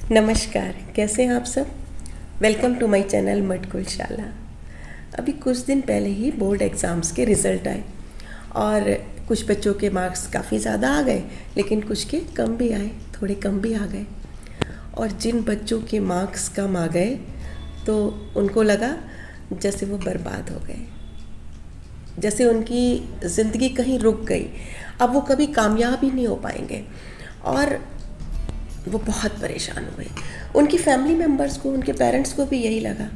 नमस्कार, कैसे हैं आप सब। Welcome to my channel Matkulshala. अभी कुछ दिन पहले ही बोर्ड एग्ज़ाम्स के रिज़ल्ट आए और कुछ बच्चों के मार्क्स काफ़ी ज़्यादा आ गए, लेकिन कुछ के कम भी आए, थोड़े कम भी आ गए। और जिन बच्चों के मार्क्स कम आ गए तो उनको लगा जैसे वो बर्बाद हो गए, जैसे उनकी ज़िंदगी कहीं रुक गई, अब वो कभी कामयाब ही नहीं हो पाएंगे। और वो बहुत परेशान हुए। उनकी फैमिली मेम्बर्स को, उनके पेरेंट्स को भी यही लगा,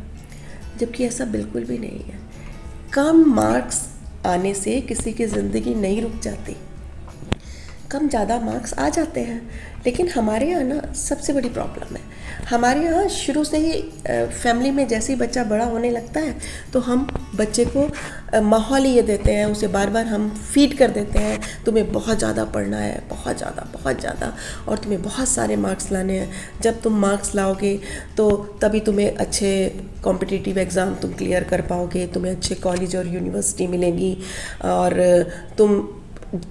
जबकि ऐसा बिल्कुल भी नहीं है। कम मार्क्स आने से किसी की ज़िंदगी नहीं रुक जाती, कम ज़्यादा मार्क्स आ जाते हैं। लेकिन हमारे यहाँ ना सबसे बड़ी प्रॉब्लम है, हमारे यहाँ शुरू से ही फैमिली में जैसे ही बच्चा बड़ा होने लगता है तो हम बच्चे को माहौल ही ये देते हैं, उसे बार बार हम फीड कर देते हैं, तुम्हें बहुत ज़्यादा पढ़ना है, बहुत ज़्यादा, और तुम्हें बहुत सारे मार्क्स लाने हैं। जब तुम मार्क्स लाओगे तो तभी तुम्हें अच्छे कॉम्पिटिटिव एग्ज़ाम तुम क्लियर कर पाओगे, तुम्हें अच्छे कॉलेज और यूनिवर्सिटी मिलेंगी और तुम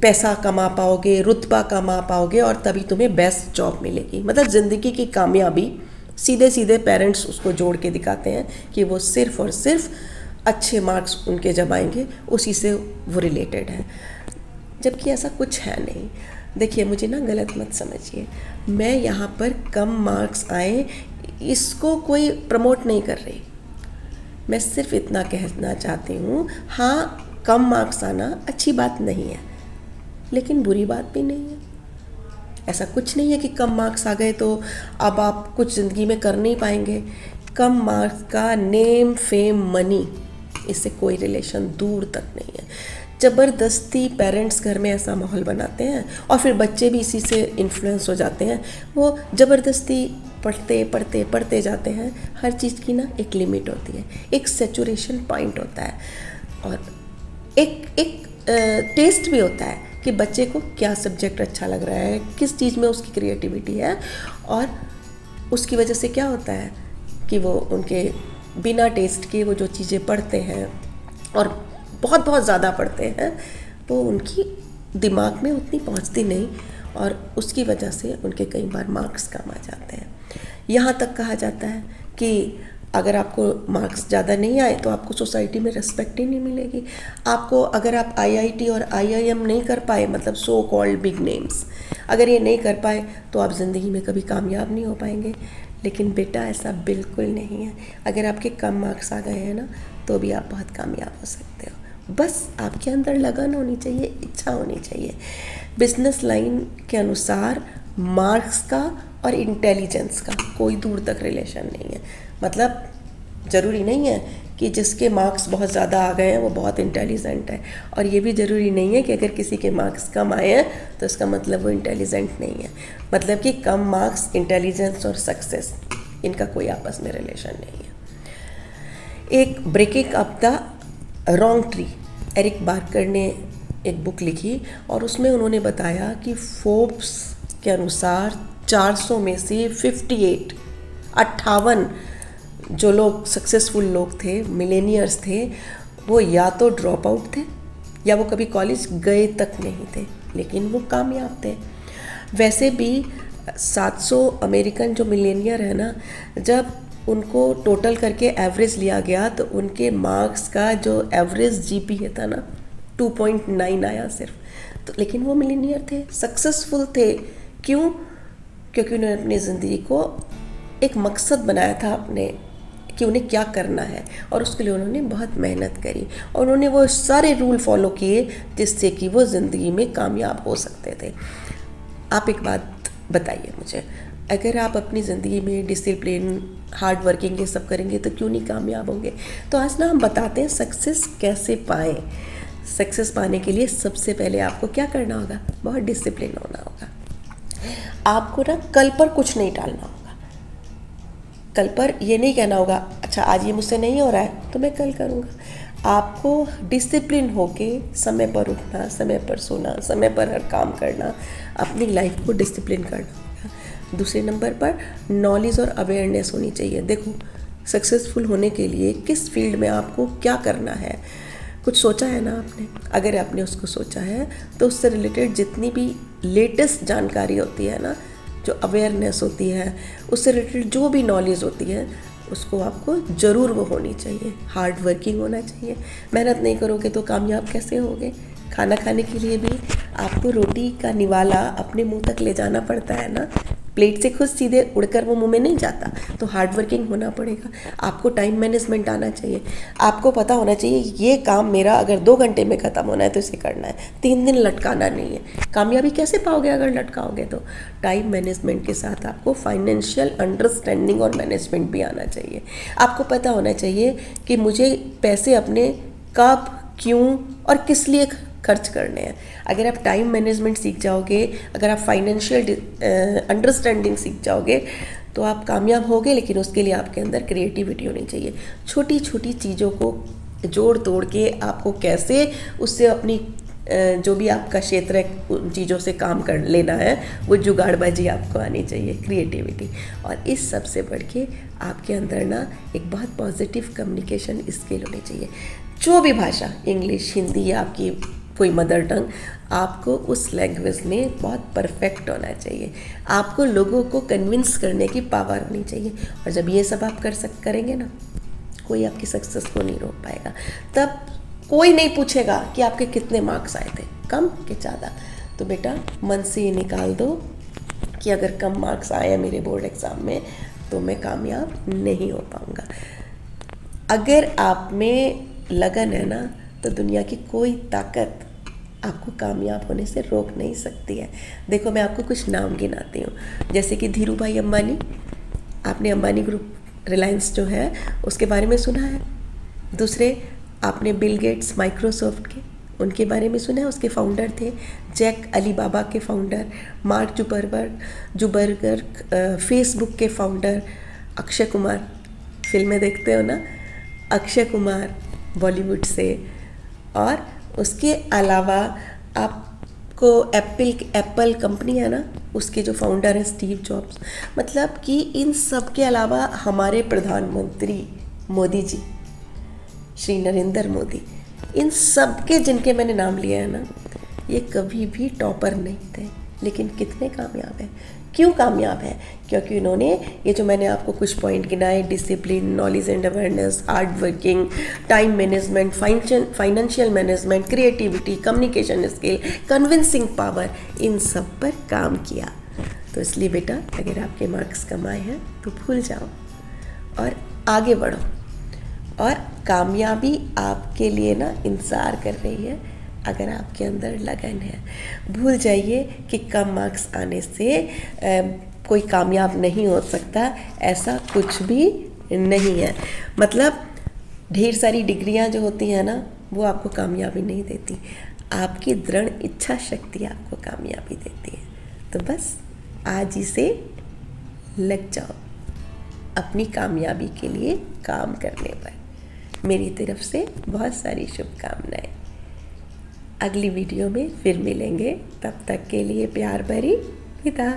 पैसा कमा पाओगे, रुतबा कमा पाओगे और तभी तुम्हें बेस्ट जॉब मिलेगी। मतलब ज़िंदगी की कामयाबी सीधे सीधे पेरेंट्स उसको जोड़ के दिखाते हैं कि वो सिर्फ़ और सिर्फ अच्छे मार्क्स उनके जब आएंगे उसी से वो रिलेटेड है, जबकि ऐसा कुछ है नहीं। देखिए, मुझे ना गलत मत समझिए, मैं यहाँ पर कम मार्क्स आए इसको कोई प्रमोट नहीं कर रही। मैं सिर्फ इतना कहना चाहती हूँ, हाँ कम मार्क्स आना अच्छी बात नहीं है, लेकिन बुरी बात भी नहीं है। ऐसा कुछ नहीं है कि कम मार्क्स आ गए तो अब आप कुछ ज़िंदगी में कर नहीं पाएंगे। कम मार्क्स का नेम, फेम, मनी, इससे कोई रिलेशन दूर तक नहीं है। ज़बरदस्ती पेरेंट्स घर में ऐसा माहौल बनाते हैं और फिर बच्चे भी इसी से इन्फ्लुएंस हो जाते हैं। वो ज़बरदस्ती पढ़ते जाते हैं। हर चीज़ की ना एक लिमिट होती है, एक सैचुरेशन पॉइंट होता है और एक टेस्ट भी होता है कि बच्चे को क्या सब्जेक्ट अच्छा लग रहा है, किस चीज़ में उसकी क्रिएटिविटी है। और उसकी वजह से क्या होता है कि वो उनके बिना टेस्ट के वो जो चीज़ें पढ़ते हैं और बहुत ज़्यादा पढ़ते हैं, वो उनकी दिमाग में उतनी पहुंचती नहीं और उसकी वजह से उनके कई बार मार्क्स कम आ जाते हैं। यहाँ तक कहा जाता है कि अगर आपको मार्क्स ज़्यादा नहीं आए तो आपको सोसाइटी में रिस्पेक्ट ही नहीं मिलेगी। आपको, अगर आप आईआईटी और आईआईएम नहीं कर पाए, मतलब सो कॉल्ड बिग नेम्स, अगर ये नहीं कर पाए तो आप ज़िंदगी में कभी कामयाब नहीं हो पाएंगे। लेकिन बेटा, ऐसा बिल्कुल नहीं है। अगर आपके कम मार्क्स आ गए हैं ना तो भी आप बहुत कामयाब हो सकते हो। बस आपके अंदर लगन होनी चाहिए, इच्छा होनी चाहिए। बिजनेस लाइन के अनुसार मार्क्स का और इंटेलिजेंस का कोई दूर तक रिलेशन नहीं है। मतलब ज़रूरी नहीं है कि जिसके मार्क्स बहुत ज़्यादा आ गए हैं वो बहुत इंटेलिजेंट है, और ये भी ज़रूरी नहीं है कि अगर किसी के मार्क्स कम आए हैं तो इसका मतलब वो इंटेलिजेंट नहीं है। मतलब कि कम मार्क्स, इंटेलिजेंस और सक्सेस, इनका कोई आपस में रिलेशन नहीं है। एक breaking up the wrong tree, Eric Barker ने एक बुक लिखी और उसमें उन्होंने बताया कि फोर्ब्स के अनुसार 400 में से 58 जो लोग सक्सेसफुल लोग थे, मिलेनियर्स थे, वो या तो ड्रॉप आउट थे या वो कभी कॉलेज गए तक नहीं थे, लेकिन वो कामयाब थे। वैसे भी 700 अमेरिकन जो मिलेनियर है ना, जब उनको टोटल करके एवरेज लिया गया तो उनके मार्क्स का जो एवरेज जीपीए था ना 2.9 आया सिर्फ। तो लेकिन वो मिलेनियर थे, सक्सेसफुल थे। क्यों? क्योंकि उन्होंने अपनी ज़िंदगी को एक मकसद बनाया था अपने, कि उन्हें क्या करना है, और उसके लिए उन्होंने बहुत मेहनत करी और उन्होंने वो सारे रूल फॉलो किए जिससे कि वो ज़िंदगी में कामयाब हो सकते थे। आप एक बात बताइए मुझे, अगर आप अपनी ज़िंदगी में डिसिप्लिन, हार्ड वर्किंग ये सब करेंगे तो क्यों नहीं कामयाब होंगे? तो आज ना हम बताते हैं सक्सेस कैसे पाएँ। सक्सेस पाने के लिए सबसे पहले आपको क्या करना होगा? बहुत डिसिप्लिन होना होगा। आपको ना कल पर कुछ नहीं टालना होगा। कल पर ये नहीं कहना होगा अच्छा आज ये मुझसे नहीं हो रहा है तो मैं कल करूँगा। आपको डिसिप्लिन होके समय पर उठना, समय पर सोना, समय पर हर काम करना, अपनी लाइफ को डिसिप्लिन करना होगा। दूसरे नंबर पर नॉलेज और अवेयरनेस होनी चाहिए। देखो, सक्सेसफुल होने के लिए किस फील्ड में आपको क्या करना है, कुछ सोचा है ना आपने? अगर आपने उसको सोचा है तो उससे रिलेटेड जितनी भी लेटेस्ट जानकारी होती है ना, जो अवेयरनेस होती है, उससे रिलेटेड जो भी नॉलेज होती है, उसको आपको ज़रूर वो होनी चाहिए। हार्ड वर्किंग होना चाहिए। मेहनत नहीं करोगे तो कामयाब कैसे होगे? खाना खाने के लिए भी आपको रोटी का निवाला अपने मुंह तक ले जाना पड़ता है ना, प्लेट से खुद सीधे उड़कर वो मुंह में नहीं जाता। तो हार्ड वर्किंग होना पड़ेगा। आपको टाइम मैनेजमेंट आना चाहिए। आपको पता होना चाहिए ये काम मेरा अगर 2 घंटे में ख़त्म होना है तो इसे करना है, 3 दिन लटकाना नहीं है। कामयाबी कैसे पाओगे अगर लटकाओगे? तो टाइम मैनेजमेंट के साथ आपको फाइनेंशियल अंडरस्टैंडिंग और मैनेजमेंट भी आना चाहिए। आपको पता होना चाहिए कि मुझे पैसे अपने कब, क्यों और किस लिए खर्च करने हैं। अगर आप टाइम मैनेजमेंट सीख जाओगे, अगर आप फाइनेंशियल अंडरस्टैंडिंग सीख जाओगे तो आप कामयाब होगे। लेकिन उसके लिए आपके अंदर क्रिएटिविटी होनी चाहिए। छोटी छोटी चीज़ों को जोड़ तोड़ के आपको कैसे उससे अपनी जो भी आपका क्षेत्र है उन चीज़ों से काम कर लेना है, वो जुगाड़बाजी आपको आनी चाहिए, क्रिएटिविटी। और इस सब से बढ़ के आपके अंदर ना एक बहुत पॉजिटिव कम्युनिकेशन स्किल होनी चाहिए। जो भी भाषा, इंग्लिश, हिंदी या आपकी कोई मदर टंग, आपको उस लैंग्वेज में बहुत परफेक्ट होना चाहिए। आपको लोगों को कन्विंस करने की पावर होनी चाहिए। और जब ये सब आप करेंगे ना, कोई आपकी सक्सेस को नहीं रोक पाएगा। तब कोई नहीं पूछेगा कि आपके कितने मार्क्स आए थे, कम कि ज़्यादा। तो बेटा मन से ये निकाल दो कि अगर कम मार्क्स आए हैं मेरे बोर्ड एग्ज़ाम में तो मैं कामयाब नहीं हो पाऊँगा। अगर आप में लगन है ना, तो दुनिया की कोई ताकत आपको कामयाब होने से रोक नहीं सकती है। देखो मैं आपको कुछ नाम गिनाती हूँ, जैसे कि धीरू भाई अंबानी। आपने अंबानी ग्रुप, रिलायंस जो है उसके बारे में सुना है। दूसरे आपने बिल गेट्स, माइक्रोसॉफ्ट के, उनके बारे में सुना है। उसके फाउंडर थे। जैक अलीबाबा के फाउंडर, मार्क जुबरबर्ग, फेसबुक के फाउंडर। अक्षय कुमार, फिल्में देखते हो ना, अक्षय कुमार बॉलीवुड से। और उसके अलावा आपको एप्पल कंपनी है ना, उसके जो फाउंडर हैं स्टीव जॉब्स। मतलब कि इन सब के अलावा हमारे प्रधानमंत्री मोदी जी, श्री नरेंद्र मोदी, इन सब के जिनके मैंने नाम लिए हैं ना, ये कभी भी टॉपर नहीं थे, लेकिन कितने कामयाब हैं। क्यों कामयाब है? क्योंकि उन्होंने ये जो मैंने आपको कुछ पॉइंट गिनाए, discipline, knowledge and awareness, hard working, time management, financial management, creativity, communication skill, convincing power, इन सब पर काम किया। तो इसलिए बेटा अगर आपके मार्क्स कम आए हैं तो भूल जाओ और आगे बढ़ो। और कामयाबी आपके लिए ना इंतज़ार कर रही है अगर आपके अंदर लगन है। भूल जाइए कि कम मार्क्स आने से कोई कामयाब नहीं हो सकता, ऐसा कुछ भी नहीं है। मतलब ढेर सारी डिग्रियां जो होती हैं ना, वो आपको कामयाबी नहीं देती, आपकी दृढ़ इच्छा शक्ति आपको कामयाबी देती है। तो बस आज ही से लग जाओ अपनी कामयाबी के लिए काम करने पर। मेरी तरफ से बहुत सारी शुभकामनाएं। अगली वीडियो में फिर मिलेंगे, तब तक के लिए प्यार भरी विदा।